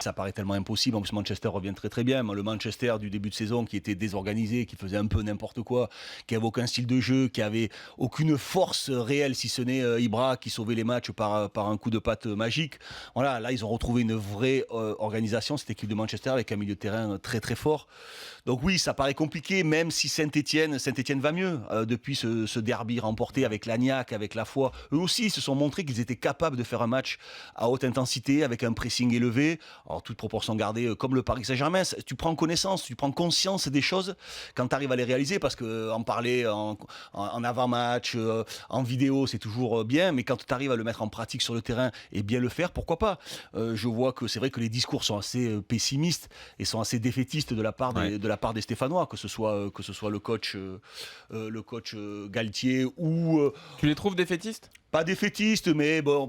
Ça paraît tellement impossible. En plus, Manchester revient très très bien. Le Manchester du début de saison qui était désorganisé, qui faisait un peu n'importe quoi, qui avait aucun style de jeu, qui avait aucune force réelle, si ce n'est Ibra qui sauvait les matchs par un coup de patte magique. Voilà, là ils ont retrouvé une vraie organisation, cette équipe de Manchester, avec un milieu de terrain très très fort. Donc oui, ça paraît compliqué, même si Saint-Etienne va mieux depuis ce derby remporté avec l'Agnac, avec la foi. Eux aussi se sont montrés qu'ils étaient capables de faire un match à haute intensité, avec un pressing élevé. Alors toute proportion gardée, comme le Paris Saint-Germain, tu prends connaissance, tu prends conscience des choses quand tu arrives à les réaliser, parce que en parler en avant-match, en vidéo, c'est toujours bien, mais quand tu arrives à le mettre en pratique sur le terrain et bien le faire, pourquoi pas. Je vois que c'est vrai que les discours sont assez pessimistes et sont assez défaitistes de la part des Stéphanois, que ce soit le coach Galtier ou Tu les trouves défaitistes ? pas défaitiste, mais bon,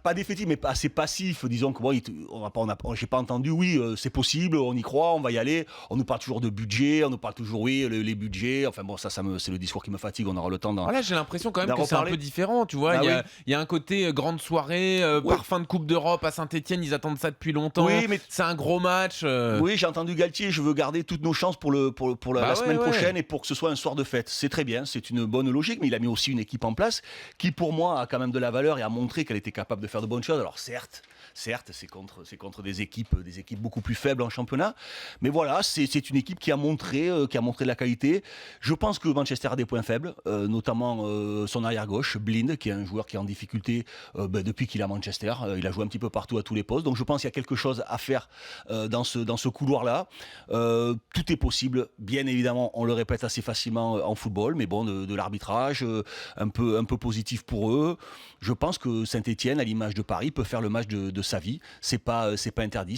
pas défaitiste, mais assez passif. Disons que bon, j'ai pas entendu. Oui, c'est possible, on y croit, on va y aller. On nous parle toujours de budget, on nous parle toujours les budgets. Enfin bon, c'est le discours qui me fatigue. On aura le temps d'en. Voilà, j'ai l'impression quand même d'en que c'est un reparler. peu différent. Tu vois, Bah il y a un côté grande soirée, parfum de Coupe d'Europe à Saint-Etienne. Ils attendent ça depuis longtemps. Oui, mais c'est un gros match. Oui, j'ai entendu Galtier. Je veux garder toutes nos chances pour la semaine prochaine et pour que ce soit un soir de fête. C'est très bien, c'est une bonne logique, mais il a mis aussi une équipe en place qui, pour moi, a quand même de la valeur et a montré qu'elle était capable de faire de bonnes choses. Alors certes, c'est contre des équipes beaucoup plus faibles en championnat, mais voilà, c'est une équipe qui a montré de la qualité. Je pense que Manchester a des points faibles, notamment son arrière gauche, Blind, qui est un joueur qui est en difficulté depuis qu'il est à Manchester. Il a joué un petit peu partout à tous les postes, donc je pense qu'il y a quelque chose à faire dans ce couloir-là. Tout est possible, bien évidemment, on le répète assez facilement en football, mais bon, de l'arbitrage, un peu positif pour eux. Je pense que Saint-Etienne, à l'image de Paris, peut faire le match de sa vie. C'est pas interdit.